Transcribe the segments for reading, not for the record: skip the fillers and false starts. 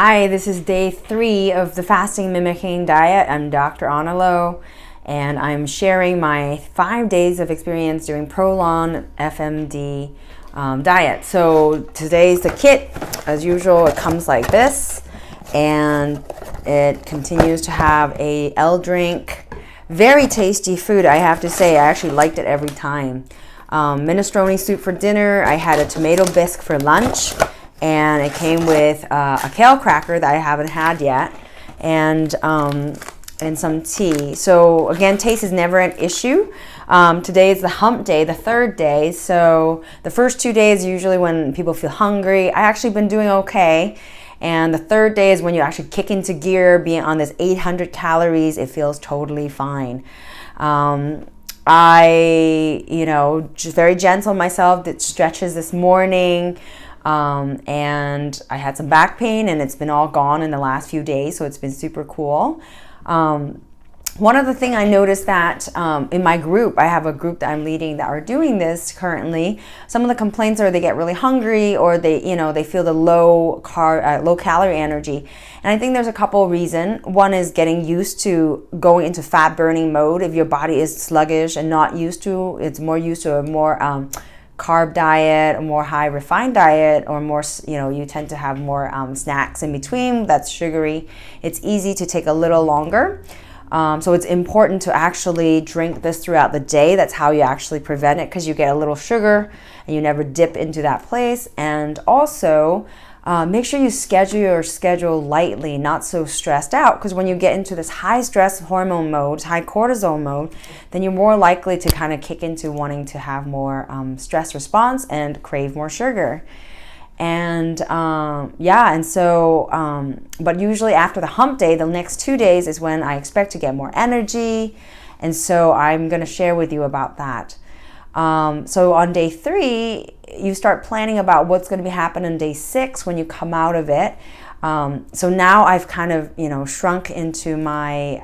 Hi, this is day 3 of the fasting mimicking diet. I'm Dr. Analo, and I'm sharing my 5 days of experience doing Prolon FMD diet. So today's the kit. As usual, it comes like this, and it continues to have a L drink. Very tasty food, I have to say. I actually liked it every time. Minestrone soup for dinner. I had a tomato bisque for lunch. And it came with a kale cracker that I haven't had yet, and some tea. So again, taste is never an issue. Today is the hump day, the 3rd day. So the first 2 days usually when people feel hungry. I actually been doing okay. And the 3rd day is when you actually kick into gear, being on this 800 calories. It feels totally fine. I, just very gentle on myself, did stretches this morning. And I had some back pain, and it's been all gone in the last few days, so it's been super cool. One other thing I noticed that in my group, I have a group that I'm leading that are doing this currently. Some of the complaints are they get really hungry, or they feel the low calorie energy. And I think there's a couple of reasons. One is getting used to going into fat burning mode. If your body is sluggish and not used to, it's more used to a more carb diet, a more high refined diet, or more, you tend to have more snacks in between that's sugary. It's easy to take a little longer. So it's important to actually drink this throughout the day. That's how you actually prevent it, because you get a little sugar and you never dip into that place. And also make sure you schedule your schedule lightly, not so stressed out, because when you get into this high stress hormone mode, high cortisol mode, then you're more likely to kind of kick into wanting to have more stress response and crave more sugar. And but usually after the hump day, the next 2 days is when I expect to get more energy. And so I'm going to share with you about that. So on day 3, you start planning about what's going to be happening on day 6 when you come out of it. So now I've kind of, shrunk into my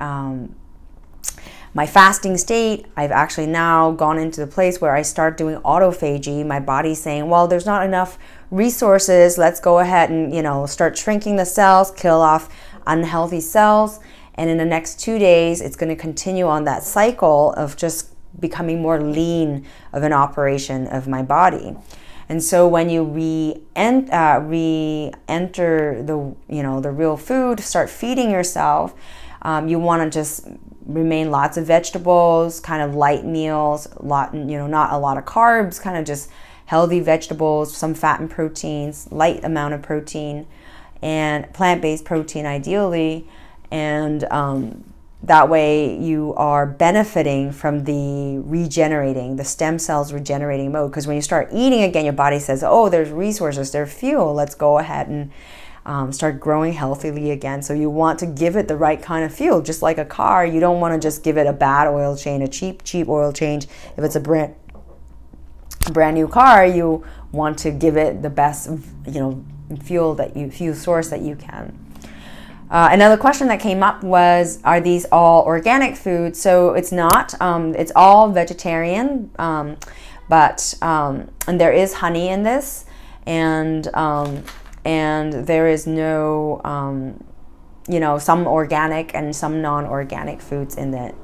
my fasting state. I've actually now gone into the place where I start doing autophagy. My body's saying, well, there's not enough resources. Let's go ahead and, start shrinking the cells, kill off unhealthy cells. And in the next 2 days, it's going to continue on that cycle of just becoming more lean of an operation of my body. And so when you re-enter the the real food, start feeding yourself, you want to just remain lots of vegetables, kind of light meals, not a lot of carbs, kind of just healthy vegetables, some fat and proteins, light amount of protein, and plant-based protein ideally. And that way you are benefiting from the stem cells regenerating mode. Because when you start eating again, your body says, oh, there's resources, there's fuel. Let's go ahead and start growing healthily again. So you want to give it the right kind of fuel. Just like a car, you don't want to just give it a bad oil change, a cheap oil change. If it's a brand new car, you want to give it the best, fuel source that you can. Another question that came up was, are these all organic foods? So it's not. It's all vegetarian, but and there is honey in this, and there is no, some organic and some non-organic foods in it.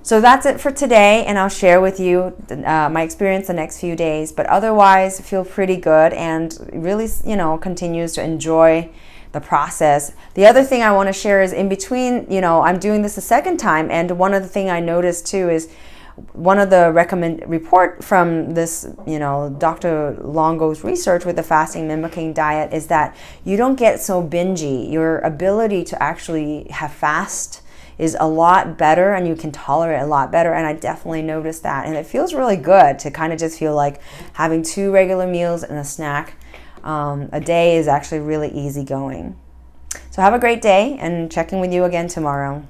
So that's it for today, and I'll share with you my experience the next few days. But otherwise, feel pretty good, and really, continues to enjoy the process. The other thing I want to share is in between, I'm doing this a second time, and one of the thing I noticed too is one of the report from this, Dr. Longo's research with the fasting mimicking diet is that you don't get so bingy. Your ability to actually have fast is a lot better, and you can tolerate a lot better. And I definitely noticed that, and it feels really good to kind of just feel like having 2 regular meals and a snack a day is actually really easy going. So have a great day, and check in with you again tomorrow.